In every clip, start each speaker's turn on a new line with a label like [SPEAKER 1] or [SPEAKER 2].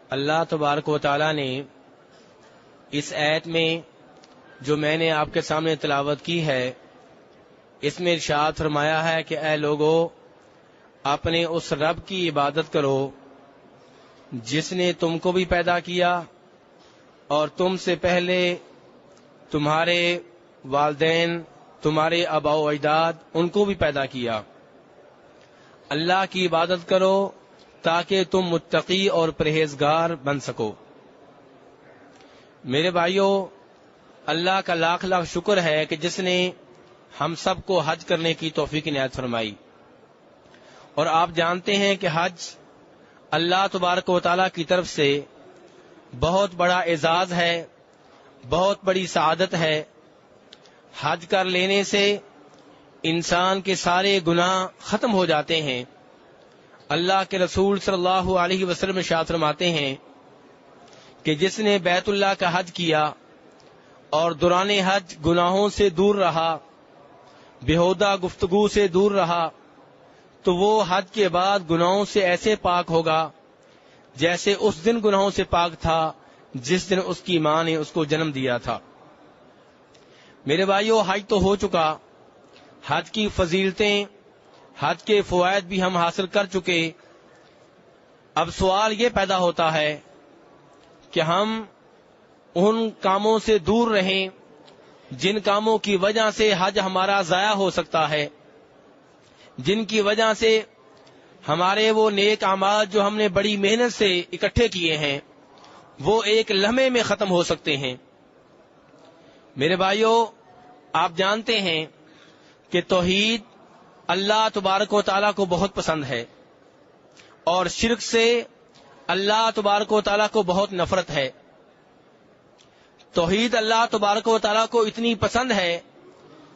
[SPEAKER 1] اللہ تبارک و تعالی نے اس آیت میں جو میں نے آپ کے سامنے تلاوت کی ہے اس میں ارشاد فرمایا ہے کہ اے لوگو اپنے اس رب کی عبادت کرو جس نے تم کو بھی پیدا کیا اور تم سے پہلے تمہارے والدین تمہارے آباء و اجداد ان کو بھی پیدا کیا۔ اللہ کی عبادت کرو تاکہ تم متقی اور پرہیزگار بن سکو۔ میرے بھائیوں، اللہ کا لاکھ لاکھ شکر ہے کہ جس نے ہم سب کو حج کرنے کی توفیق عنایت فرمائی، اور آپ جانتے ہیں کہ حج اللہ تبارک و تعالیٰ کی طرف سے بہت بڑا اعزاز ہے، بہت بڑی سعادت ہے۔ حج کر لینے سے انسان کے سارے گناہ ختم ہو جاتے ہیں۔ اللہ کے رسول صلی اللہ علیہ وسلم ارشاد فرماتے ہیں کہ جس نے بیت اللہ کا حج کیا اور دوران حج گناہوں سے دور رہا، بیہودہ گفتگو سے دور رہا، تو وہ حج کے بعد گناہوں سے ایسے پاک ہوگا جیسے اس دن گناہوں سے پاک تھا جس دن اس کی ماں نے اس کو جنم دیا تھا۔ میرے بھائیو، حج تو ہو چکا، حج کی فضیلتیں، حج کے فوائد بھی ہم حاصل کر چکے۔ اب سوال یہ پیدا ہوتا ہے کہ ہم ان کاموں سے دور رہیں جن کاموں کی وجہ سے حج ہمارا ضائع ہو سکتا ہے، جن کی وجہ سے ہمارے وہ نیک اعمال جو ہم نے بڑی محنت سے اکٹھے کیے ہیں وہ ایک لمحے میں ختم ہو سکتے ہیں۔ میرے بھائیو، آپ جانتے ہیں کہ توحید اللہ تبارک و تعالیٰ کو بہت پسند ہے، اور شرک سے اللہ تبارک و تعالیٰ کو بہت نفرت ہے۔ توحید اللہ تبارک و تعالیٰ کو اتنی پسند ہے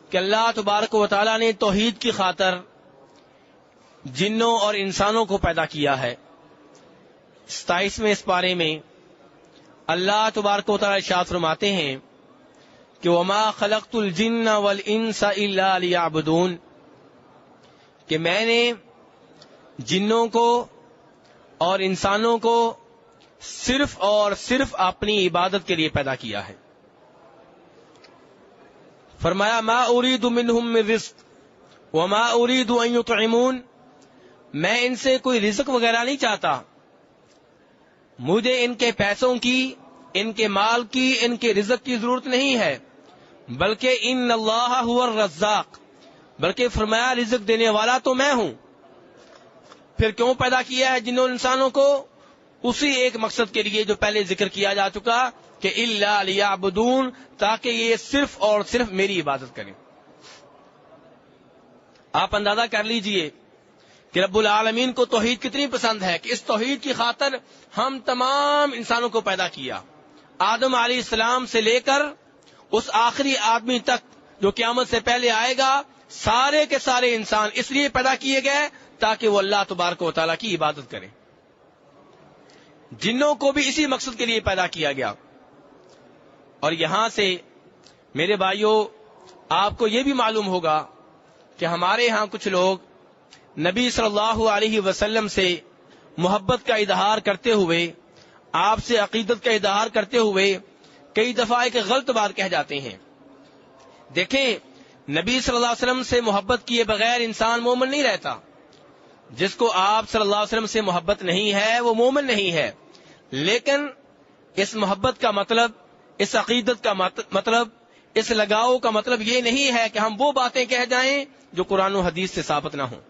[SPEAKER 1] کہ اللہ تبارک و تعالیٰ نے توحید کی خاطر جنوں اور انسانوں کو پیدا کیا ہے۔ 27ویں اس پارے میں اللہ تبارک و تعالیٰ ارشاد فرماتے ہیں کہ وما خلقت الجن والانس الا لیعبدون، کہ میں نے جنوں کو اور انسانوں کو صرف اور صرف اپنی عبادت کے لیے پیدا کیا ہے۔ فرمایا ما اريد منهم من رزق وما اريد ان يطعمون، میں ان سے کوئی رزق وغیرہ نہیں چاہتا، مجھے ان کے پیسوں کی، ان کے مال کی، ان کے رزق کی ضرورت نہیں ہے، بلکہ ان اللہ هو الرزاق، بلکہ فرمایا رزق دینے والا تو میں ہوں۔ پھر کیوں پیدا کیا ہے جنوں انسانوں کو؟ اسی ایک مقصد کے لیے جو پہلے ذکر کیا جا چکا کہ الا لیعبدون، تاکہ یہ صرف اور صرف میری عبادت کریں۔ آپ اندازہ کر لیجئے کہ رب العالمین کو توحید کتنی پسند ہے کہ اس توحید کی خاطر ہم تمام انسانوں کو پیدا کیا، آدم علیہ السلام سے لے کر اس آخری آدمی تک جو قیامت سے پہلے آئے گا، سارے کے سارے انسان اس لیے پیدا کیے گئے تاکہ وہ اللہ تبارک و تعالیٰ کی عبادت کریں۔ جنوں کو بھی اسی مقصد کے لیے پیدا کیا گیا۔ اور یہاں سے میرے بھائیوں، آپ کو یہ بھی معلوم ہوگا کہ ہمارے ہاں کچھ لوگ نبی صلی اللہ علیہ وسلم سے محبت کا اظہار کرتے ہوئے، آپ سے عقیدت کا اظہار کرتے ہوئے کئی دفعہ ایک غلط بات کہہ جاتے ہیں۔ دیکھیں، نبی صلی اللہ علیہ وسلم سے محبت کیے بغیر انسان مومن نہیں رہتا۔ جس کو آپ صلی اللہ علیہ وسلم سے محبت نہیں ہے وہ مومن نہیں ہے، لیکن اس محبت کا مطلب، اس عقیدت کا مطلب، اس لگاؤ کا مطلب یہ نہیں ہے کہ ہم وہ باتیں کہہ جائیں جو قرآن و حدیث سے ثابت نہ ہوں۔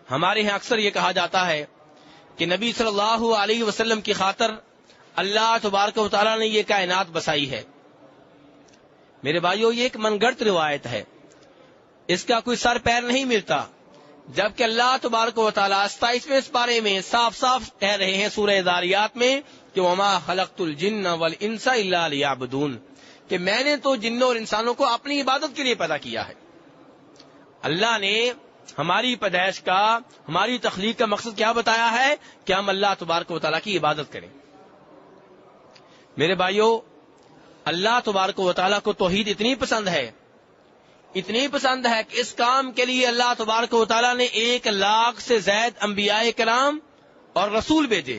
[SPEAKER 1] ہمارے یہاں اکثر یہ کہا جاتا ہے کہ نبی صلی اللہ علیہ وسلم کی خاطر اللہ تبارک و تعالیٰ نے یہ کائنات بسائی ہے۔ میرے بھائیو، یہ ایک من گھڑت روایت ہے، اس کا کوئی سر پیر نہیں ملتا، جبکہ اللہ تبارک و تعالیٰ 27ویں اس بارے میں صاف صاف کہہ رہے ہیں سورہ ذاریات میں کہ وما خلقت الجن والانس الا لیعبدون، کہ میں نے تو جنوں اور انسانوں کو اپنی عبادت کے لیے پیدا کیا ہے۔ اللہ نے ہماری پیدائش کا، ہماری تخلیق کا مقصد کیا بتایا ہے؟ کہ ہم اللہ تبارک و تعالیٰ کی عبادت کریں۔ میرے بھائیو، اللہ تبارک و تعالیٰ کو توحید اتنی پسند ہے، اتنی پسند ہے کہ اس کام کے لیے اللہ تبارک و تعالیٰ نے 1 لاکھ سے زائد انبیاء کرام اور رسول بھیجے۔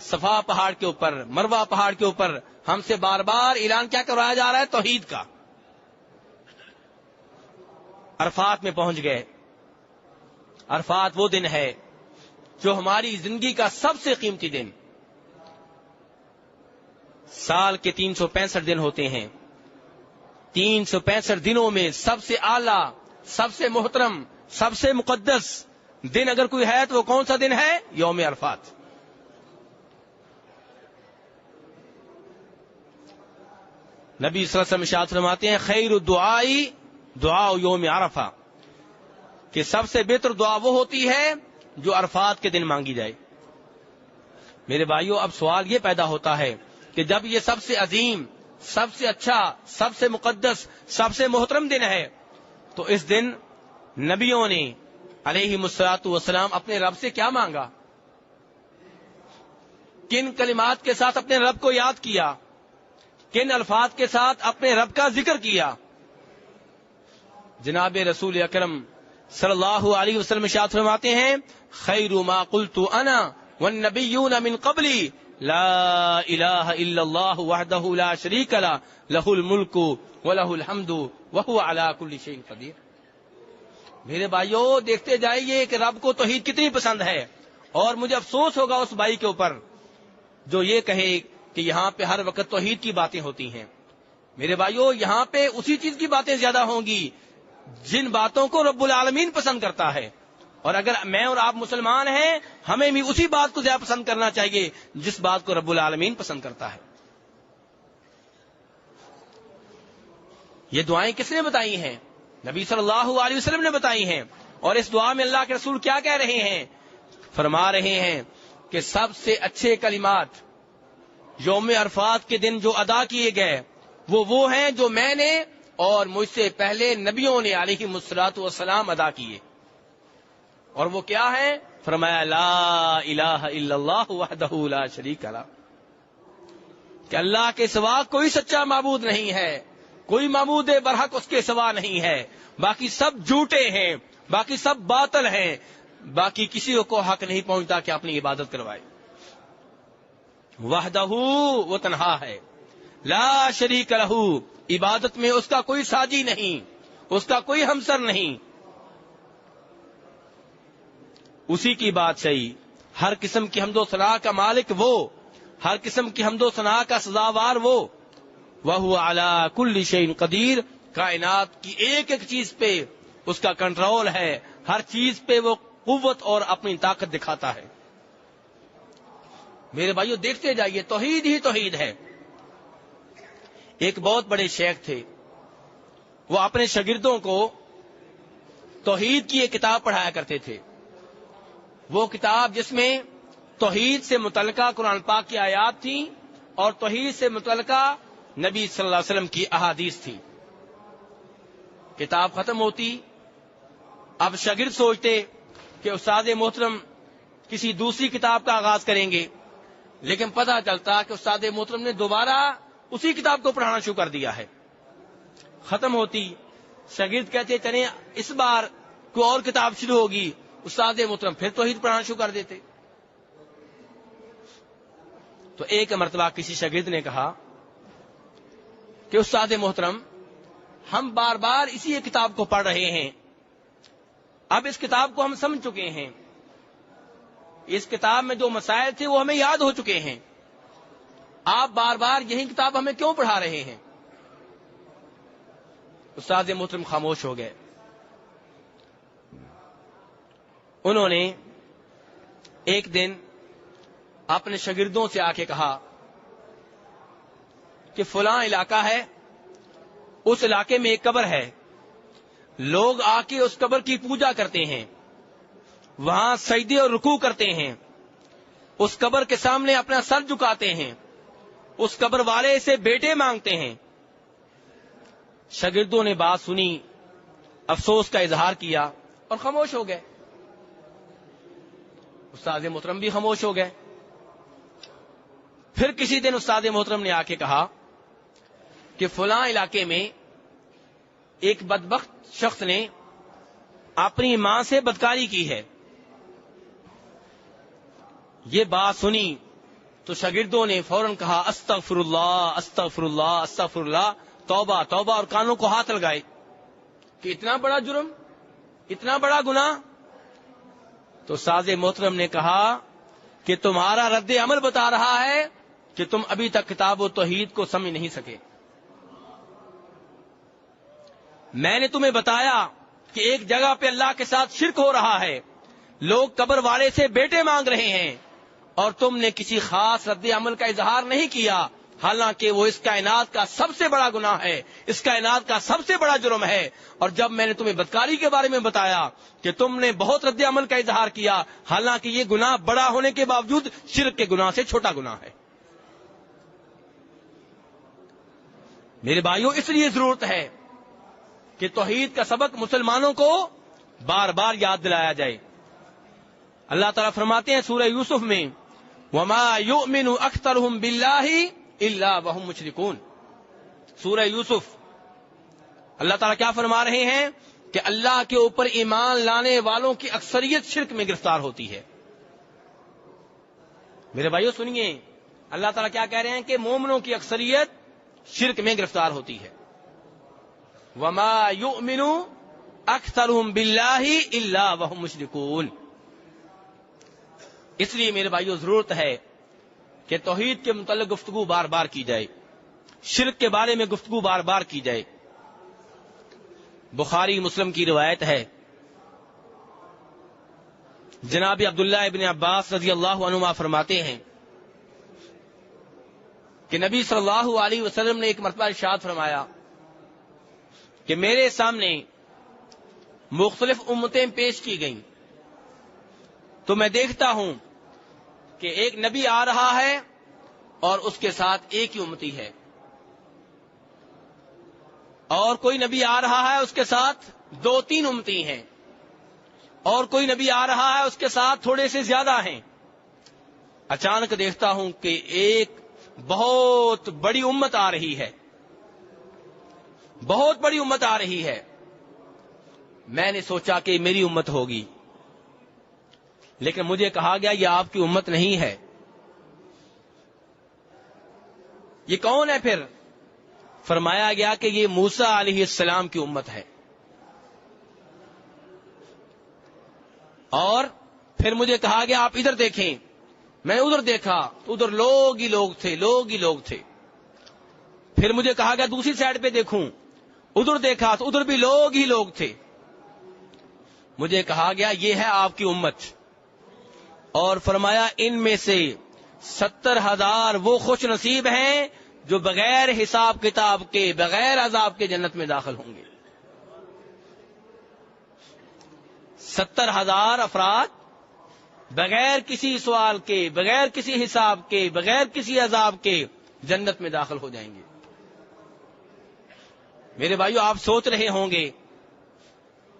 [SPEAKER 1] صفا پہاڑ کے اوپر، مروہ پہاڑ کے اوپر ہم سے بار بار اعلان کیا کروایا جا رہا ہے؟ توحید کا۔ عرفات میں پہنچ گئے۔ عرفات وہ دن ہے جو ہماری زندگی کا سب سے قیمتی دن، سال کے 365 دن ہوتے ہیں، 365 دنوں میں سب سے اعلیٰ، سب سے محترم، سب سے مقدس دن اگر کوئی ہے تو وہ کون سا دن ہے؟ یوم عرفات۔ نبی صلی اللہ علیہ وسلم ارشاد فرماتے ہیں خیر الدعائی دعاء یوم عرفہ، کہ سب سے بہتر دعا وہ ہوتی ہے جو عرفات کے دن مانگی جائے۔ میرے بھائیوں، اب سوال یہ پیدا ہوتا ہے کہ جب یہ سب سے عظیم، سب سے اچھا، سب سے مقدس، سب سے محترم دن ہے، تو اس دن نبیوں نے علیہ الصلوۃ والسلام اپنے رب سے کیا مانگا؟ کن کلمات کے ساتھ اپنے رب کو یاد کیا؟ کن الفاظ کے ساتھ اپنے رب کا ذکر کیا؟ جناب رسول اکرم صلی اللہ علیہ وسلم ارشاد فرماتے ہیں خیر ما قلت انا والنبیون من قبلی لا الہ الا اللہ وحدہ لا شریک لہ لہ الملک ولہ الحمد وہو علی کل شیء قدیر۔ میرے بھائیوں، دیکھتے جائیے کہ رب کو توحید کتنی پسند ہے، اور مجھے افسوس ہوگا اس بھائی کے اوپر جو یہ کہے کہ یہاں پہ ہر وقت توحید کی باتیں ہوتی ہیں۔ میرے بھائیوں، یہاں پہ اسی چیز کی باتیں زیادہ ہوں گی جن باتوں کو رب العالمین پسند کرتا ہے، اور اگر میں اور آپ مسلمان ہیں ہمیں بھی اسی بات کو زیادہ پسند کرنا چاہیے جس بات کو رب العالمین پسند کرتا ہے۔ یہ دعائیں کس نے بتائی ہیں؟ نبی صلی اللہ علیہ وسلم نے بتائی ہیں، اور اس دعا میں اللہ کے رسول کیا کہہ رہے ہیں؟ فرما رہے ہیں کہ سب سے اچھے کلمات یوم عرفات کے دن جو ادا کیے گئے وہ ہیں جو میں نے اور مجھ سے پہلے نبیوں نے علیہ الصلوۃ والسلام ادا کیے، اور وہ کیا ہے؟ فرمایا لا الہ الا اللہ وحدہ لا شریک لہ، کہ اللہ کے سوا کوئی سچا معبود نہیں ہے، کوئی معبود برحق اس کے سوا نہیں ہے، باقی سب جھوٹے ہیں، باقی سب باطل ہیں، باقی کسی کو حق نہیں پہنچتا کہ اپنی عبادت کروائے۔ وحدہ، وہ تنہا ہے، لا شریک لہ، عبادت میں اس کا کوئی ساجی نہیں، اس کا کوئی ہمسر نہیں، اسی کی بات صحیح، ہر قسم کی حمد و ثنا کا مالک وہ، ہر قسم کی حمد و ثنا کا سزاوار وہ، وَهُوَ عَلَى كُلِّ شَيْءٍ قدیر، کائنات کی ایک ایک چیز پہ اس کا کنٹرول ہے، ہر چیز پہ وہ قوت اور اپنی طاقت دکھاتا ہے۔ میرے بھائیو، دیکھتے جائیے، توحید ہی توحید ہے۔ ایک بہت بڑے شیخ تھے، وہ اپنے شاگردوں کو توحید کی ایک کتاب پڑھایا کرتے تھے، وہ کتاب جس میں توحید سے متعلقہ قرآن پاک کی آیات تھیں اور توحید سے متعلقہ نبی صلی اللہ علیہ وسلم کی احادیث تھی۔ کتاب ختم ہوتی، اب شاگرد سوچتے کہ استاد محترم کسی دوسری کتاب کا آغاز کریں گے، لیکن پتہ چلتا کہ استاد محترم نے دوبارہ اسی کتاب کو پڑھانا شروع کر دیا ہے۔ ختم ہوتی، شاگرد کہتے چلیں اس بار کوئی اور کتاب شروع ہوگی، استاد محترم پھر توحید پڑھانا شروع کر دیتے۔ تو ایک مرتبہ کسی شاگرد نے کہا کہ استاد محترم، ہم بار بار اسی کتاب کو پڑھ رہے ہیں، اب اس کتاب کو ہم سمجھ چکے ہیں، اس کتاب میں جو مسائل تھے وہ ہمیں یاد ہو چکے ہیں، آپ بار بار یہی کتاب ہمیں کیوں پڑھا رہے ہیں؟ استاد محترم خاموش ہو گئے۔ انہوں نے ایک دن اپنے شاگردوں سے آ کے کہا کہ فلاں علاقہ ہے، اس علاقے میں ایک قبر ہے، لوگ آ کے اس قبر کی پوجا کرتے ہیں، وہاں سجدے اور رکوع کرتے ہیں، اس قبر کے سامنے اپنا سر جھکاتے ہیں، اس قبر والے سے بیٹے مانگتے ہیں۔ شاگردوں نے بات سنی، افسوس کا اظہار کیا اور خاموش ہو گئے۔ استاد محترم بھی خاموش ہو گئے۔ پھر کسی دن استاد محترم نے آ کے کہا کہ فلاں علاقے میں ایک بدبخت شخص نے اپنی ماں سے بدکاری کی ہے۔ یہ بات سنی تو شاگردوں نے فوراً کہا استغفر اللہ استغفر اللہ استغفر اللہ، توبہ توبہ، اور کانوں کو ہاتھ لگائے کہ اتنا بڑا جرم، اتنا بڑا گناہ۔ تو استاد محترم نے کہا کہ تمہارا رد عمل بتا رہا ہے کہ تم ابھی تک کتاب و توحید کو سمجھ نہیں سکے۔ میں نے تمہیں بتایا کہ ایک جگہ پہ اللہ کے ساتھ شرک ہو رہا ہے، لوگ قبر والے سے بیٹے مانگ رہے ہیں، اور تم نے کسی خاص رد عمل کا اظہار نہیں کیا، حالانکہ وہ اس کائنات کا سب سے بڑا گناہ ہے، اس کائنات کا سب سے بڑا جرم ہے۔ اور جب میں نے تمہیں بدکاری کے بارے میں بتایا کہ تم نے بہت رد عمل کا اظہار کیا، حالانکہ یہ گناہ بڑا ہونے کے باوجود شرک کے گناہ سے چھوٹا گناہ ہے۔ میرے بھائیوں، اس لیے ضرورت ہے کہ توحید کا سبق مسلمانوں کو بار بار یاد دلایا جائے۔ اللہ تعالیٰ فرماتے ہیں سورہ یوسف میں وَمَا يُؤْمِنُ أَكْثَرُهُمْ بِاللَّهِ إِلَّا وَهُمْ مُشْرِكُونَ۔ سورہ یوسف، اللہ تعالیٰ کیا فرما رہے ہیں کہ اللہ کے اوپر ایمان لانے والوں کی اکثریت شرک میں گرفتار ہوتی ہے۔ میرے بھائیوں سنیے، اللہ تعالیٰ کیا کہہ رہے ہیں کہ مومنوں کی اکثریت شرک میں گرفتار ہوتی ہے۔ وَمَا يُؤْمِنُ أَكْثَرُهُمْ بِاللَّهِ إِلَّا وَهُمْ مُشْرِكُونَ۔ اس لیے میرے بھائیوں ضرورت ہے کہ توحید کے متعلق گفتگو بار بار کی جائے، شرک کے بارے میں گفتگو بار بار کی جائے۔ بخاری مسلم کی روایت ہے، جناب عبداللہ ابن عباس رضی اللہ عنہما فرماتے ہیں کہ نبی صلی اللہ علیہ وسلم نے ایک مرتبہ ارشاد فرمایا کہ میرے سامنے مختلف امتیں پیش کی گئیں، تو میں دیکھتا ہوں کہ ایک نبی آ رہا ہے اور اس کے ساتھ ایک ہی امتی ہے، اور کوئی نبی آ رہا ہے اس کے ساتھ 2-3 امتی ہیں، اور کوئی نبی آ رہا ہے اس کے ساتھ تھوڑے سے زیادہ ہیں۔ اچانک دیکھتا ہوں کہ ایک بہت بڑی امت آ رہی ہے، بہت بڑی امت آ رہی ہے۔ میں نے سوچا کہ میری امت ہوگی، لیکن مجھے کہا گیا یہ آپ کی امت نہیں ہے۔ یہ کون ہے پھر؟ فرمایا گیا کہ یہ موسیٰ علیہ السلام کی امت ہے۔ اور پھر مجھے کہا گیا آپ ادھر دیکھیں۔ میں ادھر دیکھا تو ادھر لوگ ہی لوگ تھے، لوگ ہی لوگ تھے۔ پھر مجھے کہا گیا دوسری سائڈ پہ دیکھوں، ادھر دیکھا تو ادھر بھی لوگ ہی لوگ تھے۔ مجھے کہا گیا یہ ہے آپ کی امت، اور فرمایا ان میں سے 70,000 وہ خوش نصیب ہیں جو بغیر حساب کتاب کے، بغیر عذاب کے جنت میں داخل ہوں گے۔ 70,000 افراد بغیر کسی سوال کے، بغیر کسی حساب کے، بغیر کسی عذاب کے جنت میں داخل ہو جائیں گے۔ میرے بھائیو، آپ سوچ رہے ہوں گے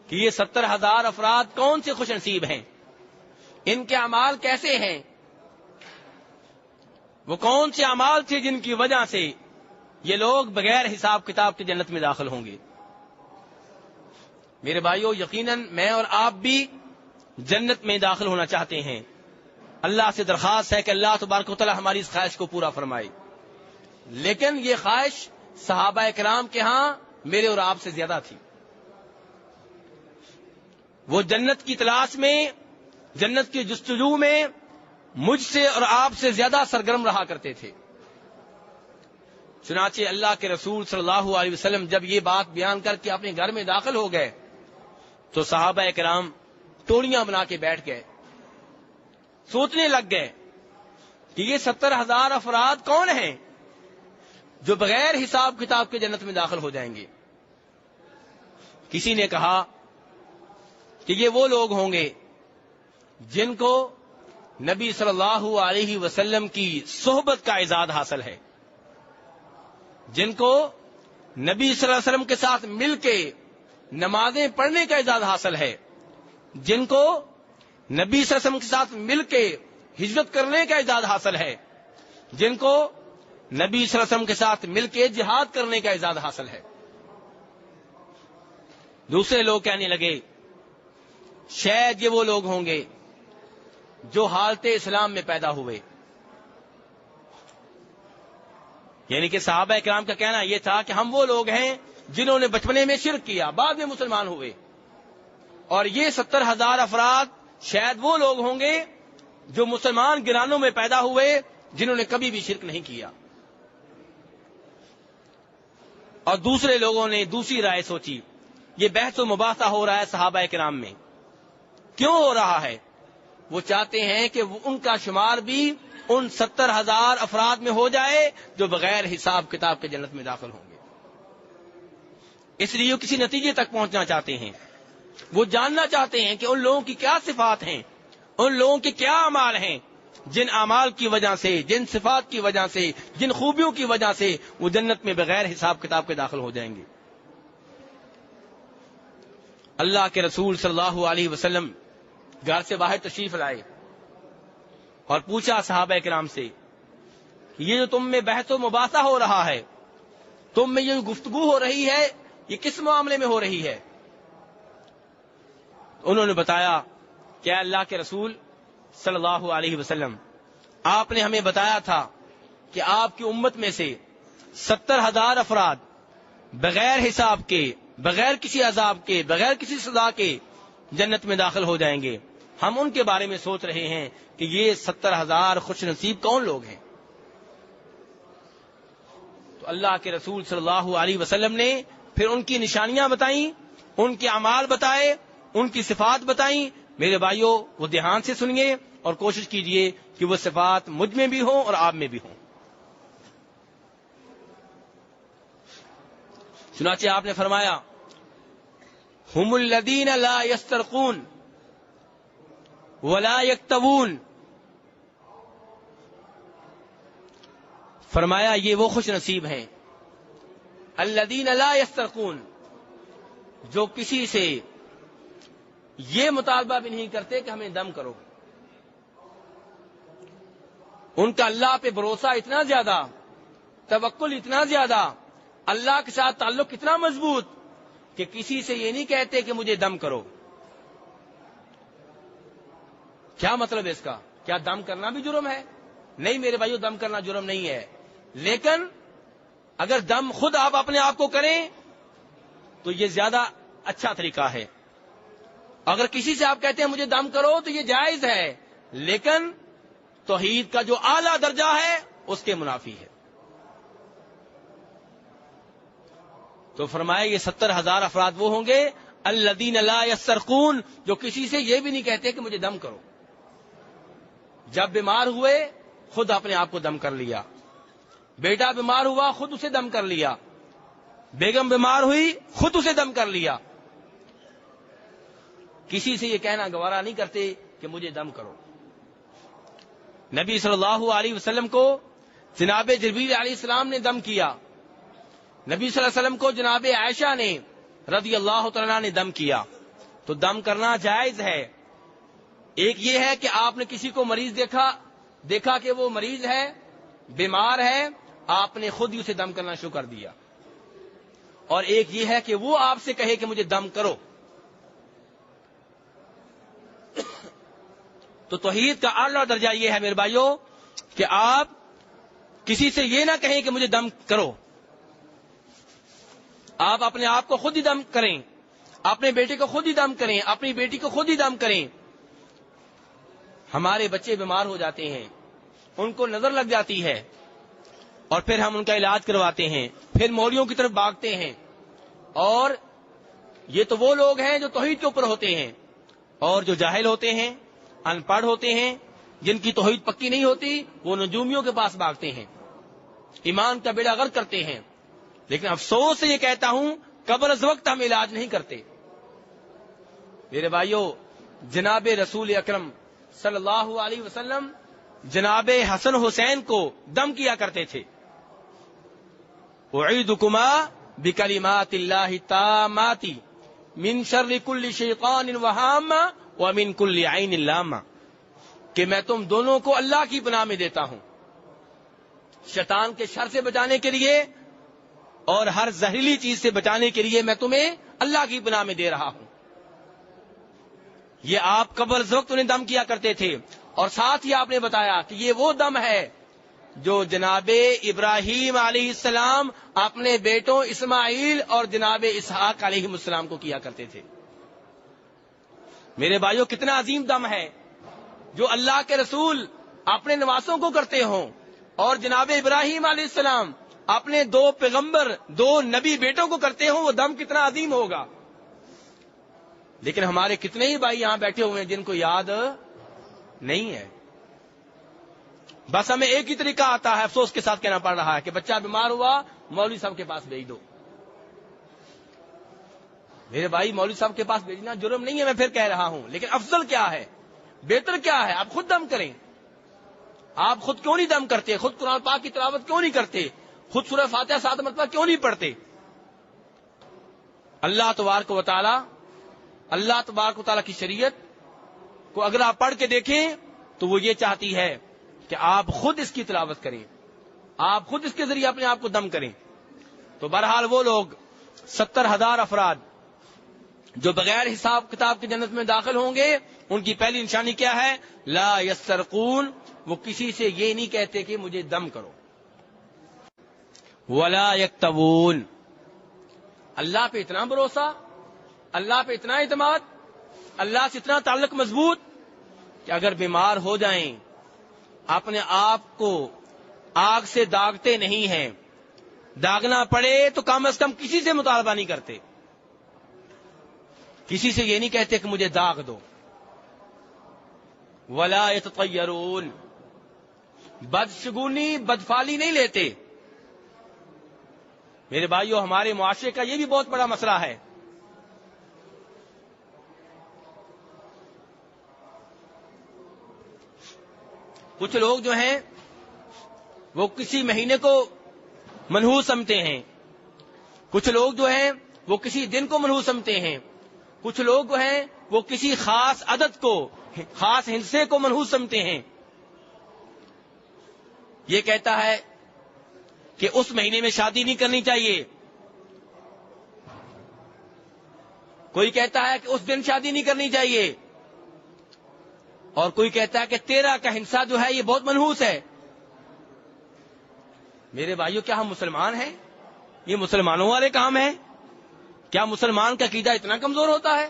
[SPEAKER 1] کہ یہ 70,000 افراد کون سے خوش نصیب ہیں، ان کے اعمال کیسے ہیں، وہ کون سے اعمال تھے جن کی وجہ سے یہ لوگ بغیر حساب کتاب کے جنت میں داخل ہوں گے۔ میرے بھائیو، یقیناً میں اور آپ بھی جنت میں داخل ہونا چاہتے ہیں۔ اللہ سے درخواست ہے کہ اللہ تبارک و تعالی ہماری اس خواہش کو پورا فرمائے، لیکن یہ خواہش صحابہ کرام کے ہاں میرے اور آپ سے زیادہ تھی۔ وہ جنت کی تلاش میں، جنت کی جستجو میں مجھ سے اور آپ سے زیادہ سرگرم رہا کرتے تھے۔ چنانچہ اللہ کے رسول صلی اللہ علیہ وسلم جب یہ بات بیان کر کے اپنے گھر میں داخل ہو گئے تو صحابہ کرام ٹولیاں بنا کے بیٹھ گئے، سوچنے لگ گئے کہ یہ 70,000 افراد کون ہیں جو بغیر حساب کتاب کے جنت میں داخل ہو جائیں گے۔ کسی نے کہا کہ یہ وہ لوگ ہوں گے جن کو نبی صلی اللہ علیہ وسلم کی صحبت کا اعزاز حاصل ہے، جن کو نبی صلی اللہ علیہ وسلم کے ساتھ مل کے نمازیں پڑھنے کا اعزاز حاصل ہے، جن کو نبی صلی اللہ علیہ وسلم کے ساتھ مل کے ہجرت کرنے کا اعزاز حاصل ہے، جن کو نبی صلی اللہ علیہ وسلم کے ساتھ مل کے جہاد کرنے کا اعزاز حاصل ہے۔ دوسرے لوگ کہنے لگے شاید یہ وہ لوگ ہوں گے جو حالت اسلام میں پیدا ہوئے، یعنی کہ صحابہ کرام کا کہنا یہ تھا کہ ہم وہ لوگ ہیں جنہوں نے بچپنے میں شرک کیا، بعد میں مسلمان ہوئے، اور یہ 70,000 افراد شاید وہ لوگ ہوں گے جو مسلمان گرانوں میں پیدا ہوئے جنہوں نے کبھی بھی شرک نہیں کیا۔ اور دوسرے لوگوں نے دوسری رائے سوچی۔ یہ بحث و مباحثہ ہو رہا ہے صحابہ کرام میں، کیوں ہو رہا ہے؟ وہ چاہتے ہیں کہ ان کا شمار بھی ان 70,000 افراد میں ہو جائے جو بغیر حساب کتاب کے جنت میں داخل ہوں گے۔ اس لیے وہ کسی نتیجے تک پہنچنا چاہتے ہیں، وہ جاننا چاہتے ہیں کہ ان لوگوں کی کیا صفات ہیں، ان لوگوں کے کیا اعمال ہیں، جن اعمال کی وجہ سے، جن صفات کی وجہ سے، جن خوبیوں کی وجہ سے وہ جنت میں بغیر حساب کتاب کے داخل ہو جائیں گے۔ اللہ کے رسول صلی اللہ علیہ وسلم گھر سے باہر تشریف لائے اور پوچھا صحابہ کرام سے کہ یہ جو تم میں بحث و مباحثہ ہو رہا ہے، تم میں یہ گفتگو ہو رہی ہے، یہ کس معاملے میں ہو رہی ہے؟ انہوں نے بتایا کہ اے اللہ کے رسول صلی اللہ علیہ وسلم، آپ نے ہمیں بتایا تھا کہ آپ کی امت میں سے 70,000 افراد بغیر حساب کے، بغیر کسی عذاب کے، بغیر کسی سزا کے جنت میں داخل ہو جائیں گے۔ ہم ان کے بارے میں سوچ رہے ہیں کہ یہ 70,000 خوش نصیب کون لوگ ہیں؟ تو اللہ کے رسول صلی اللہ علیہ وسلم نے پھر ان کی نشانیاں بتائیں، ان کے اعمال بتائے، ان کی صفات بتائیں۔ میرے بھائیوں، وہ دھیان سے سنیے اور کوشش کیجئے کہ وہ صفات مجھ میں بھی ہوں اور آپ میں بھی ہوں۔ چنانچہ آپ نے فرمایا ہم الذین لا یسترقون ولا یکتوون، فرمایا یہ وہ خوش نصیب ہیں الذین لا یسترقون، جو کسی سے یہ مطالبہ بھی نہیں کرتے کہ ہمیں دم کرو۔ ان کا اللہ پہ بھروسہ اتنا زیادہ، توکل اتنا زیادہ، اللہ کے ساتھ تعلق اتنا مضبوط کہ کسی سے یہ نہیں کہتے کہ مجھے دم کرو۔ کیا مطلب ہے اس کا؟ کیا دم کرنا بھی جرم ہے؟ نہیں میرے بھائیو، دم کرنا جرم نہیں ہے، لیکن اگر دم خود آپ اپنے آپ کو کریں تو یہ زیادہ اچھا طریقہ ہے۔ اگر کسی سے آپ کہتے ہیں مجھے دم کرو تو یہ جائز ہے، لیکن توحید کا جو اعلیٰ درجہ ہے اس کے منافی ہے۔ تو فرمایا یہ 70,000 افراد وہ ہوں گے الذین لا یسترقون، جو کسی سے یہ بھی نہیں کہتے کہ مجھے دم کرو۔ جب بیمار ہوئے خود اپنے آپ کو دم کر لیا، بیٹا بیمار ہوا خود اسے دم کر لیا، بیگم بیمار ہوئی خود اسے دم کر لیا۔ کسی سے یہ کہنا گوارا نہیں کرتے کہ مجھے دم کرو۔ نبی صلی اللہ علیہ وسلم کو جناب جبریل علیہ السلام نے دم کیا، نبی صلی اللہ علیہ وسلم کو جناب عائشہ نے رضی اللہ تعالیٰ نے دم کیا۔ تو دم کرنا جائز ہے۔ ایک یہ ہے کہ آپ نے کسی کو مریض دیکھا کہ وہ مریض ہے، بیمار ہے، آپ نے خود ہی اسے دم کرنا شروع کر دیا، اور ایک یہ ہے کہ وہ آپ سے کہے کہ مجھے دم کرو۔ تو توحید کا اعلیٰ درجہ یہ ہے میرے بھائیوں کہ آپ کسی سے یہ نہ کہیں کہ مجھے دم کرو، آپ اپنے آپ کو خود ہی دم کریں، اپنے بیٹے کو خود ہی دم کریں، اپنی بیٹی کو خود ہی دم کریں۔ ہمارے بچے بیمار ہو جاتے ہیں، ان کو نظر لگ جاتی ہے، اور پھر ہم ان کا علاج کرواتے ہیں، پھر موریوں کی طرف بھاگتے ہیں، اور یہ تو وہ لوگ ہیں جو توحید کے اوپر ہوتے ہیں، اور جو جاہل ہوتے ہیں، ان پڑھ ہوتے ہیں، جن کی توحید پکی نہیں ہوتی، وہ نجومیوں کے پاس بھاگتے ہیں، ایمان کا بیڑا غرق کرتے ہیں۔ لیکن افسوس سے یہ کہتا ہوں قبل از وقت ہم علاج نہیں کرتے۔ میرے بھائیوں، جناب رسول اکرم صلی اللہ علیہ وسلم جناب حسن حسین کو دم کیا کرتے تھے۔ اعیدکما بکلمات اللہ التامات من شر کل شیطان وہامہ ومن کل عین لامہ، کہ میں تم دونوں کو اللہ کی پناہ میں دیتا ہوں، شیطان کے شر سے بچانے کے لیے اور ہر زہریلی چیز سے بچانے کے لیے میں تمہیں اللہ کی پناہ میں دے رہا ہوں۔ یہ آپ قبل از وقت انہیں دم کیا کرتے تھے، اور ساتھ ہی آپ نے بتایا کہ یہ وہ دم ہے جو جناب ابراہیم علیہ السلام اپنے بیٹوں اسماعیل اور جناب اسحاق علیہ السلام کو کیا کرتے تھے۔ میرے بھائیوں، کتنا عظیم دم ہے جو اللہ کے رسول اپنے نواسوں کو کرتے ہوں، اور جناب ابراہیم علیہ السلام اپنے دو پیغمبر، دو نبی بیٹوں کو کرتے ہوں، وہ دم کتنا عظیم ہوگا۔ لیکن ہمارے کتنے ہی بھائی یہاں بیٹھے ہوئے ہیں جن کو یاد نہیں ہے۔ بس ہمیں ایک ہی طریقہ آتا ہے، افسوس کے ساتھ کہنا پڑ رہا ہے کہ بچہ بیمار ہوا، مولوی صاحب کے پاس بھیج دو۔ میرے بھائی، مولوی صاحب کے پاس بھیجنا جرم نہیں ہے، میں پھر کہہ رہا ہوں، لیکن افضل کیا ہے، بہتر کیا ہے؟ آپ خود دم کریں۔ آپ خود کیوں نہیں دم کرتے؟ خود قرآن پاک کی تلاوت کیوں نہیں کرتے؟ خود سورہ فاتحہ 7 مرتبہ کیوں نہیں پڑھتے؟ اللہ تبارک و تعالی کی شریعت کو اگر آپ پڑھ کے دیکھیں تو وہ یہ چاہتی ہے کہ آپ خود اس کی تلاوت کریں، آپ خود اس کے ذریعے اپنے آپ کو دم کریں۔ تو بہرحال وہ لوگ 70,000 افراد جو بغیر حساب کتاب کی جنت میں داخل ہوں گے، ان کی پہلی نشانی کیا ہے؟ لا یسترقون، وہ کسی سے یہ نہیں کہتے کہ مجھے دم کرو۔ ولا یکتوون، اللہ پہ اتنا بھروسہ، اللہ پہ اتنا اعتماد، اللہ سے اتنا تعلق مضبوط کہ اگر بیمار ہو جائیں اپنے آپ کو آگ سے داغتے نہیں ہیں، داغنا پڑے تو کم از کم کسی سے مطالبہ نہیں کرتے، کسی سے یہ نہیں کہتے کہ مجھے داغ دو۔ ولا یتطیرون، بدشگونی بدفالی نہیں لیتے۔ میرے بھائیوں، ہمارے معاشرے کا یہ بھی بہت بڑا مسئلہ ہے۔ کچھ لوگ جو ہیں وہ کسی مہینے کو منحوس سمجھتے ہیں، کچھ لوگ جو ہیں وہ کسی دن کو منحوس سمجھتے ہیں، کچھ لوگ جو ہیں وہ کسی خاص عدد کو، خاص ہندسے کو منحوس سمجھتے ہیں۔ یہ کہتا ہے کہ اس مہینے میں شادی نہیں کرنی چاہیے، کوئی کہتا ہے کہ اس دن شادی نہیں کرنی چاہیے، اور کوئی کہتا ہے کہ 13 کا ہندسہ جو ہے یہ بہت منحوس ہے۔ میرے بھائیوں، کیا ہم مسلمان ہیں؟ یہ مسلمانوں والے کام ہیں؟ کیا مسلمان کا عقیدہ اتنا کمزور ہوتا ہے؟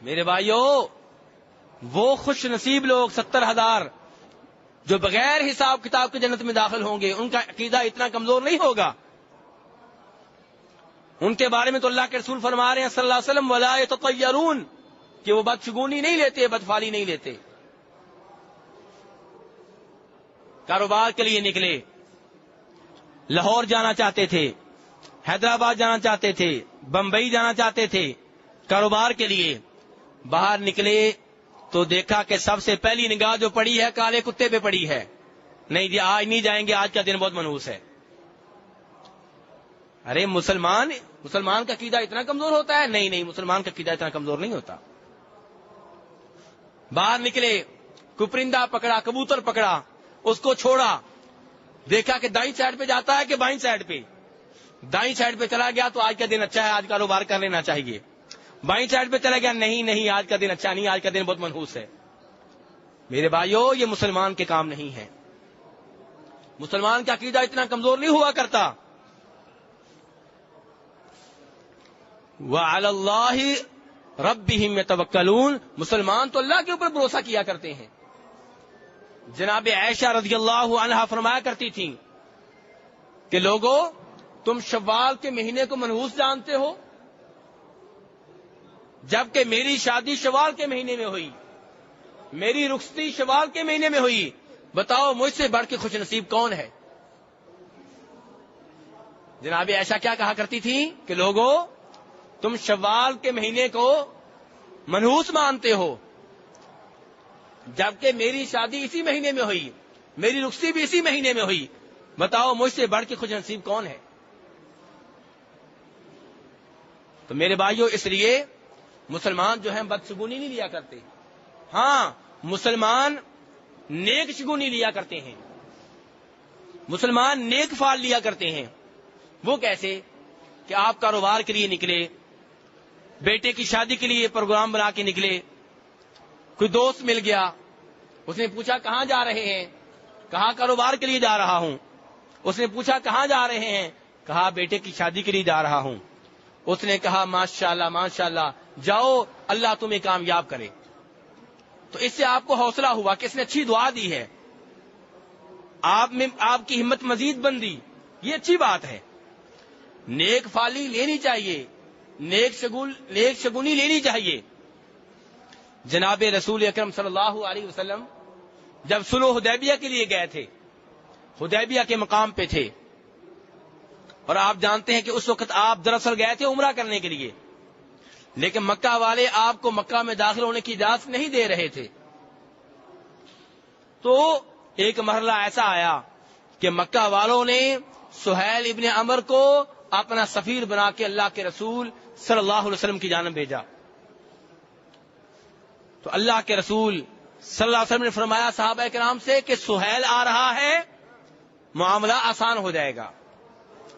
[SPEAKER 1] میرے بھائیوں، وہ خوش نصیب لوگ 70,000 جو بغیر حساب کتاب کے جنت میں داخل ہوں گے، ان کا عقیدہ اتنا کمزور نہیں ہوگا۔ ان کے بارے میں تو اللہ کے رسول فرما رہے ہیں صلی اللہ علیہ وسلم ولا یتطیرون، کہ وہ بدشگونی نہیں لیتے، بدفالی نہیں لیتے۔ کاروبار کے لیے نکلے، لاہور جانا چاہتے تھے، حیدرآباد جانا چاہتے تھے، بمبئی جانا چاہتے تھے، کاروبار کے لیے باہر نکلے تو دیکھا کہ سب سے پہلی نگاہ جو پڑی ہے کالے کتے پہ پڑی ہے، نہیں جی آج نہیں جائیں گے، آج کا دن بہت منحوس ہے۔ ارے مسلمان کا عقیدہ اتنا کمزور ہوتا ہے؟ نہیں، مسلمان کا عقیدہ اتنا کمزور نہیں ہوتا۔ باہر نکلے، کوئی پرندہ پکڑا، کبوتر پکڑا، اس کو چھوڑا، دیکھا کہ دائیں سائڈ پہ جاتا ہے کہ بائیں سائڈ پہ، دائیں سائڈ پہ چلا گیا تو آج کا دن اچھا ہے، آج کاروبار کر لینا چاہیے۔ بائیں سائڈ پہ چلا گیا، نہیں آج کا دن اچھا نہیں، آج کا دن بہت منحوس ہے۔ میرے بھائیوں، یہ مسلمان کے کام نہیں ہے۔ مسلمان کا عقیدہ اتنا کمزور نہیں ہوا کرتا۔ وَعَلَى اللَّهِ رَبِّهِمْ يَتَوَكَّلُونَ، مسلمان تو اللہ کے اوپر بھروسہ کیا کرتے ہیں۔ جناب عائشہ رضی اللہ عنہا فرمایا کرتی تھیں کہ لوگوں، تم شوال کے مہینے کو منحوس جانتے ہو، جبکہ میری شادی شوال کے مہینے میں ہوئی، میری رخصتی شوال کے مہینے میں ہوئی، بتاؤ مجھ سے بڑھ کے خوش نصیب کون ہے؟ جناب عائشہ کیا کہا کرتی تھی کہ لوگوں، تم شوال کے مہینے کو منحوس مانتے ہو، جبکہ میری شادی اسی مہینے میں ہوئی، میری رخصتی بھی اسی مہینے میں ہوئی، بتاؤ مجھ سے بڑھ کے خوش نصیب کون ہے؟ تو میرے بھائیوں، اس لیے مسلمان جو ہیں بدشگونی نہیں لیا کرتے، ہاں مسلمان نیک شگونی لیا کرتے ہیں، مسلمان نیک فعال لیا کرتے ہیں۔ وہ کیسے؟ کہ آپ کاروبار کے لیے نکلے، بیٹے کی شادی کے لیے پروگرام بنا کے نکلے، کوئی دوست مل گیا، اس نے پوچھا کہاں جا رہے ہیں؟ کہا کاروبار کے لیے جا رہا ہوں۔ اس نے پوچھا کہاں جا رہے ہیں؟ کہا بیٹے کی شادی کے لیے جا رہا ہوں۔ اس نے کہا ماشاءاللہ ماشاءاللہ، جاؤ، اللہ تمہیں کامیاب کرے۔ تو اس سے آپ کو حوصلہ ہوا کہ اس نے اچھی دعا دی ہے، آپ کی ہمت مزید بندی، یہ اچھی بات ہے۔ نیک فالی لینی چاہیے، نیک شگونی لینی چاہیے۔ جناب رسول اکرم صلی اللہ علیہ وسلم جب صلح حدیبیہ کے لیے گئے تھے، حدیبیہ کے مقام پہ تھے، اور آپ جانتے ہیں کہ اس وقت آپ دراصل گئے تھے عمرہ کرنے کے لیے، لیکن مکہ والے آپ کو مکہ میں داخل ہونے کی اجازت نہیں دے رہے تھے۔ تو ایک مرحلہ ایسا آیا کہ مکہ والوں نے سہیل ابن عمر کو اپنا سفیر بنا کے اللہ کے رسول صلی اللہ علیہ وسلم کی جانب بھیجا۔ تو اللہ کے رسول صلی اللہ علیہ وسلم نے فرمایا صحابہ کرام سے کہ سہیل آ رہا ہے، معاملہ آسان ہو جائے گا۔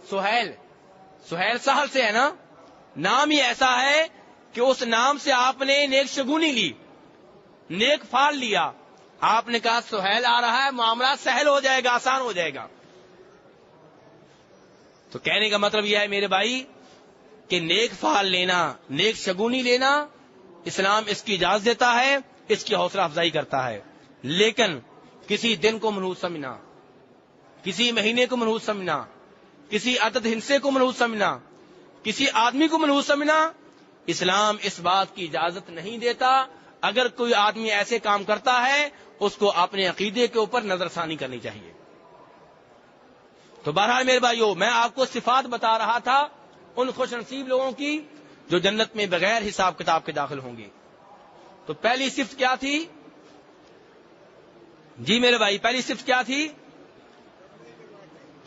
[SPEAKER 1] سہیل سہل سے ہے نا، نام ہی ایسا ہے کہ اس نام سے آپ نے نیک شگونی لی، نیک فال لیا۔ آپ نے کہا سہیل آ رہا ہے، معاملہ سہل ہو جائے گا، آسان ہو جائے گا۔ تو کہنے کا مطلب یہ ہے میرے بھائی کہ نیک فال لینا، نیک شگونی لینا، اسلام اس کی اجازت دیتا ہے، اس کی حوصلہ افزائی کرتا ہے۔ لیکن کسی دن کو منحوس سمجھنا، کسی مہینے کو منحوس سمجھنا، کسی عدد ہندسے کو منحوس سمجھنا، کسی آدمی کو منحوس سمجھنا، اسلام اس بات کی اجازت نہیں دیتا۔ اگر کوئی آدمی ایسے کام کرتا ہے، اس کو اپنے عقیدے کے اوپر نظر ثانی کرنی چاہیے۔ تو بہرحال میرے بھائیو، میں آپ کو صفات بتا رہا تھا ان خوش نصیب لوگوں کی جو جنت میں بغیر حساب کتاب کے داخل ہوں گے۔ تو پہلی صفت کیا تھی؟ جی میرے بھائی، پہلی صفت کیا تھی؟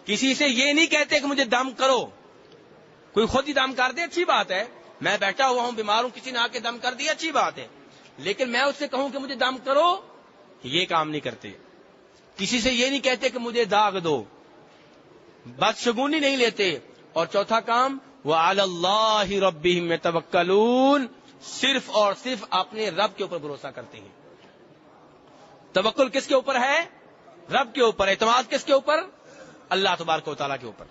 [SPEAKER 1] کسی سے یہ نہیں کہتے کہ مجھے دم کرو۔ کوئی خود ہی دم کر دے اچھی بات ہے، میں بیٹھا ہوا ہوں بیمار ہوں، کسی نے آ کے دم کر دیا اچھی بات ہے، لیکن میں اس سے کہوں کہ مجھے دم کرو، یہ کام نہیں کرتے۔ کسی سے یہ نہیں کہتے کہ مجھے داغ دو، بدشگونی نہیں لیتے۔ اور چوتھا کام وَعَلَى اللَّهِ رَبِّهِمْ يَتَوَكَّلُونَ، صرف اور صرف اپنے رب کے اوپر بھروسہ کرتے ہیں۔ توکل کس کے اوپر ہے؟ رب کے اوپر۔ اعتماد کس کے اوپر؟ اللہ تبارک و تعالیٰ کے اوپر۔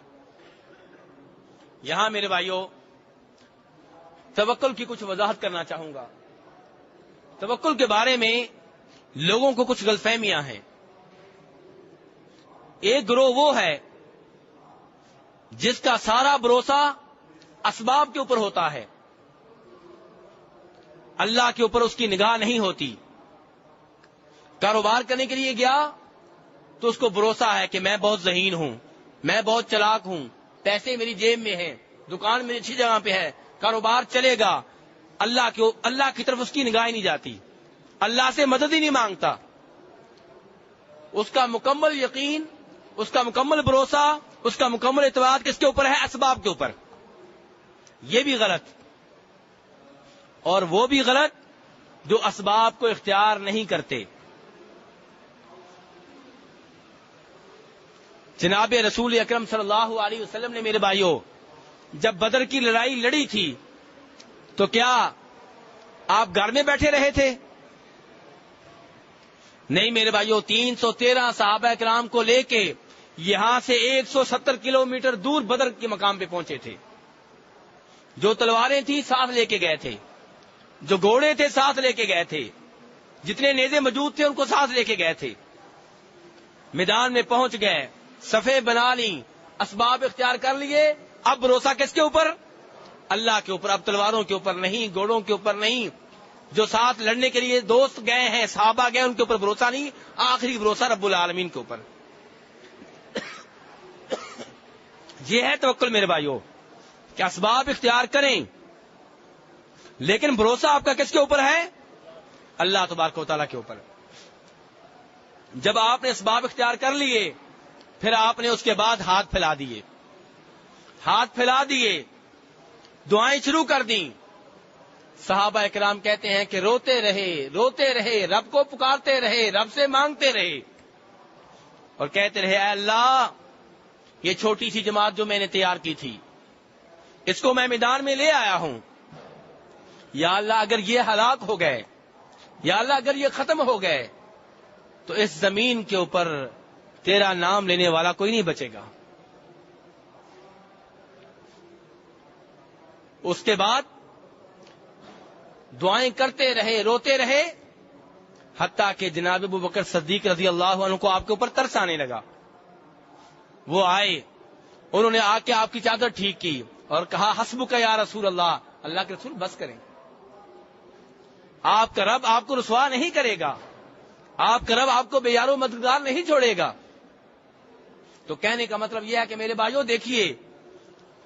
[SPEAKER 1] یہاں میرے بھائیوں توکل کی کچھ وضاحت کرنا چاہوں گا۔ توکل کے بارے میں لوگوں کو کچھ غلط فہمیاں ہیں۔ ایک گروہ وہ ہے جس کا سارا بھروسہ اسباب کے اوپر ہوتا ہے، اللہ کے اوپر اس کی نگاہ نہیں ہوتی۔ کاروبار کرنے کے لیے گیا تو اس کو بھروسہ ہے کہ میں بہت ذہین ہوں، میں بہت چلاک ہوں، پیسے میری جیب میں ہیں، دکان میری اچھی جگہ پہ ہے، کاروبار چلے گا۔ اللہ کی طرف اس کی نگاہ ہی نہیں جاتی، اللہ سے مدد ہی نہیں مانگتا۔ اس کا مکمل یقین، اس کا مکمل بھروسہ، اس کا مکمل اعتماد کس کے اوپر ہے؟ اسباب کے اوپر۔ یہ بھی غلط، اور وہ بھی غلط جو اسباب کو اختیار نہیں کرتے۔ جناب رسول اکرم صلی اللہ علیہ وسلم نے میرے بھائیوں جب بدر کی لڑائی لڑی تھی تو کیا آپ گھر میں بیٹھے رہے تھے؟ نہیں میرے بھائیوں، 313 صحابہ کرام کو لے کے یہاں سے 170 کلومیٹر دور بدر کے مقام پہ پہنچے تھے۔ جو تلواریں تھیں ساتھ لے کے گئے تھے، جو گھوڑے تھے ساتھ لے کے گئے تھے، جتنے نیزے موجود تھے ان کو ساتھ لے کے گئے تھے۔ میدان میں پہنچ گئے، صفیں بنا لی، اسباب اختیار کر لیے۔ اب بھروسہ کس کے اوپر؟ اللہ کے اوپر۔ اب تلواروں کے اوپر نہیں، گھوڑوں کے اوپر نہیں، جو ساتھ لڑنے کے لیے دوست گئے ہیں، صحابہ گئے، ان کے اوپر بھروسہ نہیں، آخری بھروسہ رب العالمین کے اوپر۔ یہ ہے توکل میرے بھائیوں کہ اسباب اختیار کریں، لیکن بھروسہ آپ کا کس کے اوپر ہے؟ اللہ تبارک و تعالیٰ کے اوپر۔ جب آپ نے اسباب اختیار کر لیے، پھر آپ نے اس کے بعد ہاتھ پھیلا دیے، ہاتھ پھیلا دیے، دعائیں شروع کر دیں۔ صحابہ اکرام کہتے ہیں کہ روتے رہے، رب کو پکارتے رہے، رب سے مانگتے رہے، اور کہتے رہے اے اللہ، یہ چھوٹی سی جماعت جو میں نے تیار کی تھی، اس کو میں میدان میں لے آیا ہوں، یا اللہ اگر یہ ہلاک ہو گئے، یا اللہ اگر یہ ختم ہو گئے، تو اس زمین کے اوپر تیرا نام لینے والا کوئی نہیں بچے گا. اس کے بعد دعائیں کرتے رہے، روتے رہے، حتیٰ کہ جناب ابو بکر صدیق رضی اللہ عنہ کو آپ کے اوپر ترس آنے لگا. وہ آئے، انہوں نے آ کے آپ کی چادر ٹھیک کی اور کہا حسبک یا رسول اللہ، اللہ کے رسول بس کریں، آپ کا رب آپ کو رسوا نہیں کرے گا، آپ کا رب آپ کو بے یار و مددگار نہیں چھوڑے گا. تو کہنے کا مطلب یہ ہے کہ میرے بھائیوں دیکھیے،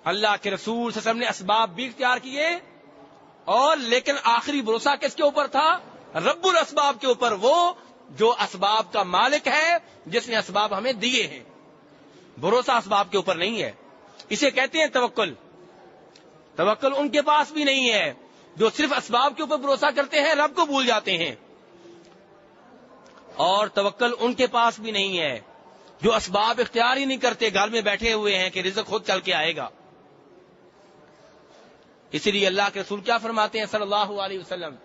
[SPEAKER 1] اللہ کے رسول صلی اللہ علیہ وسلم نے اسباب بھی اختیار کیے، اور لیکن آخری بھروسہ کس کے اوپر تھا؟ رب الاسباب کے اوپر، وہ جو اسباب کا مالک ہے، جس نے اسباب ہمیں دیے ہیں. بھروسہ اسباب کے اوپر نہیں ہے. اسے کہتے ہیں توکل. توکل ان کے پاس بھی نہیں ہے جو صرف اسباب کے اوپر بھروسہ کرتے ہیں، رب کو بھول جاتے ہیں. اور توکل ان کے پاس بھی نہیں ہے جو اسباب اختیار ہی نہیں کرتے، گھر میں بیٹھے ہوئے ہیں کہ رزق خود چل کے آئے گا. اسی لیے اللہ کے رسول کیا فرماتے ہیں صلی اللہ علیہ وسلم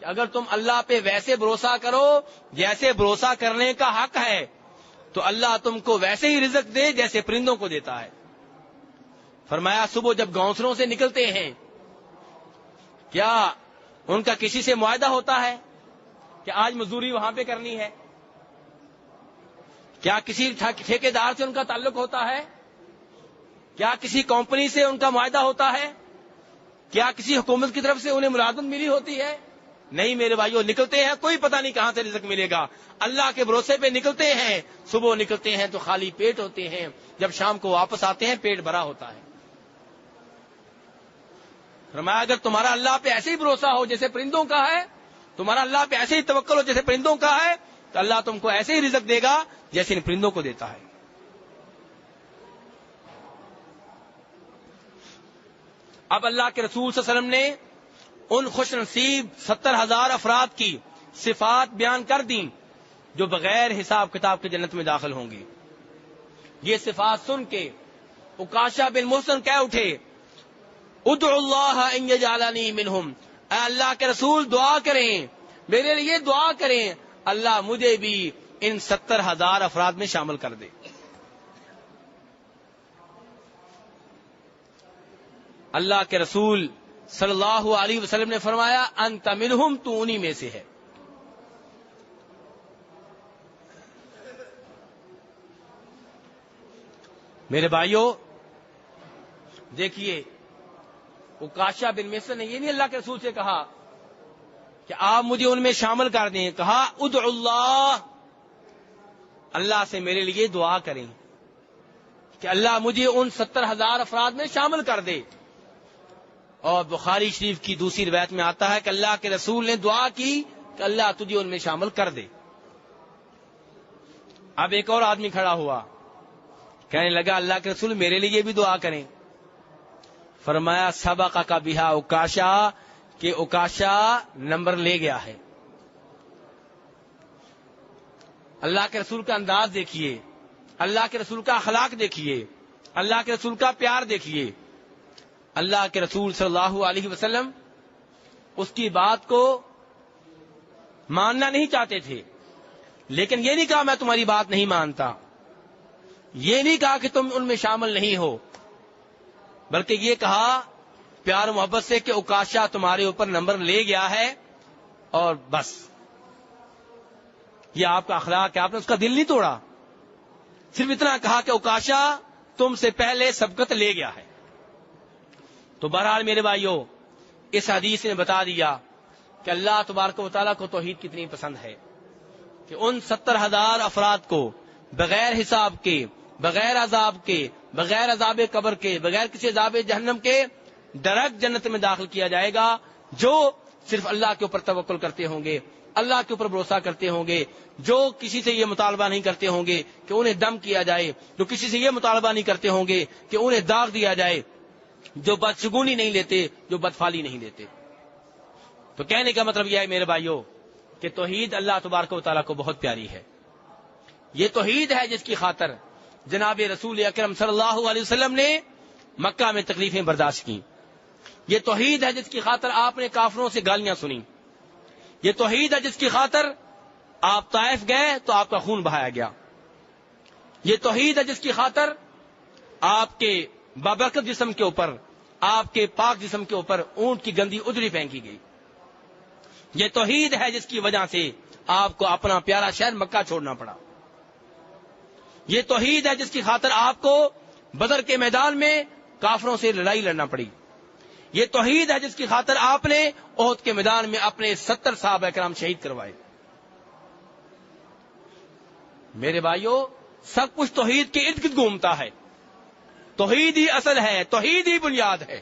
[SPEAKER 1] کہ اگر تم اللہ پہ ویسے بھروسہ کرو جیسے بھروسہ کرنے کا حق ہے، تو اللہ تم کو ویسے ہی رزق دے جیسے پرندوں کو دیتا ہے. فرمایا صبح جب گھونسلوں سے نکلتے ہیں، کیا ان کا کسی سے معاہدہ ہوتا ہے کہ آج مزدوری وہاں پہ کرنی ہے؟ کیا کسی ٹھیکیدار سے ان کا تعلق ہوتا ہے؟ کیا کسی کمپنی سے ان کا معاہدہ ہوتا ہے؟ کیا کسی حکومت کی طرف سے انہیں ملازمت ملی ہوتی ہے؟ نہیں میرے بھائیوں، نکلتے ہیں، کوئی پتہ نہیں کہاں سے رزق ملے گا. اللہ کے بھروسے پہ نکلتے ہیں. صبح نکلتے ہیں تو خالی پیٹ ہوتے ہیں، جب شام کو واپس آتے ہیں پیٹ بھرا ہوتا ہے. فرمایا اگر تمہارا اللہ پہ ایسے ہی بھروسہ ہو جیسے پرندوں کا ہے، تمہارا اللہ پہ ایسے ہی توکل ہو جیسے پرندوں کا ہے، تو اللہ تم کو ایسے ہی رزق دے گا جیسے ان پرندوں کو دیتا ہے. اب اللہ کے رسول صلی اللہ علیہ وسلم نے ان خوش نصیب 70,000 افراد کی صفات بیان کر دیں جو بغیر حساب کتاب کے جنت میں داخل ہوں گی. یہ صفات سن کے عکاشہ بن محسن کہہ اٹھے ادعو اللہ ان یجعلنی منہم، اے اللہ کے رسول دعا کریں، میرے لیے دعا کریں، اللہ مجھے بھی ان 70,000 افراد میں شامل کر دے. اللہ کے رسول صلی اللہ علیہ وسلم نے فرمایا انت منہم، تو انہی میں سے ہے. میرے بھائیوں دیکھیے، عکاشہ بن محصن نے یہ نہیں اللہ کے رسول سے کہا کہ آپ مجھے ان میں شامل کر دیں، کہا ادعو اللہ، اللہ سے میرے لیے دعا کریں کہ اللہ مجھے ان 70,000 افراد میں شامل کر دے. اور بخاری شریف کی دوسری روایت میں آتا ہے کہ اللہ کے رسول نے دعا کی کہ اللہ تجھے ان میں شامل کر دے. اب ایک اور آدمی کھڑا ہوا، کہنے لگا اللہ کے رسول میرے لیے بھی دعا کریں. فرمایا سبق کا بہا عکاشہ، کہ عکاشہ نمبر لے گیا ہے. اللہ کے رسول کا انداز دیکھیے، اللہ کے رسول کا اخلاق دیکھیے، اللہ کے رسول کا پیار دیکھیے. اللہ کے رسول صلی اللہ علیہ وسلم اس کی بات کو ماننا نہیں چاہتے تھے، لیکن یہ نہیں کہا میں تمہاری بات نہیں مانتا، یہ نہیں کہا کہ تم ان میں شامل نہیں ہو، بلکہ یہ کہا پیار محبت سے کہ عکاشہ تمہارے اوپر نمبر لے گیا ہے اور بس. یہ آپ کا اخلاق ہے، آپ نے اس کا دل نہیں توڑا، صرف اتنا کہا کہ عکاشہ تم سے پہلے سبقت لے گیا ہے. تو بہرحال میرے بھائیوں، اس حدیث نے بتا دیا کہ اللہ تبارک و تعالیٰ کو توحید کتنی پسند ہے کہ ان 70,000 افراد کو بغیر حساب کے، بغیر عذاب کے، بغیر عذاب قبر کے، بغیر کسی عذاب جہنم کے ڈائریکٹ جنت میں داخل کیا جائے گا، جو صرف اللہ کے اوپر توکل کرتے ہوں گے، اللہ کے اوپر بھروسہ کرتے ہوں گے، جو کسی سے یہ مطالبہ نہیں کرتے ہوں گے کہ انہیں دم کیا جائے، جو کسی سے یہ مطالبہ نہیں کرتے ہوں گے کہ انہیں داغ دیا جائے، جو بدشگونی نہیں لیتے، جو بدفالی نہیں لیتے. تو کہنے کا مطلب یہ ہے میرے بھائیوں کہ توحید اللہ تبارک و تعالیٰ کو بہت پیاری ہے. یہ توحید ہے جس کی خاطر جناب رسول اکرم صلی اللہ علیہ وسلم نے مکہ میں تکلیفیں برداشت کی. یہ توحید ہے جس کی خاطر آپ نے کافروں سے گالیاں سنی. یہ توحید ہے جس کی خاطر آپ طائف گئے تو آپ کا خون بہایا گیا. یہ توحید ہے جس کی خاطر آپ کے بابرکت جسم کے اوپر، آپ کے پاک جسم کے اوپر اونٹ کی گندی اجڑی پھینکی گئی. یہ توحید ہے جس کی وجہ سے آپ کو اپنا پیارا شہر مکہ چھوڑنا پڑا. یہ توحید ہے جس کی خاطر آپ کو بدر کے میدان میں کافروں سے لڑائی لڑنا پڑی. یہ توحید ہے جس کی خاطر آپ نے احد کے میدان میں اپنے 70 صحابہ کرام شہید کروائے. میرے بھائیوں، سب کچھ توحید کے ارد گرد گھومتا ہے. توحید ہی اصل ہے، توحید ہی بنیاد ہے.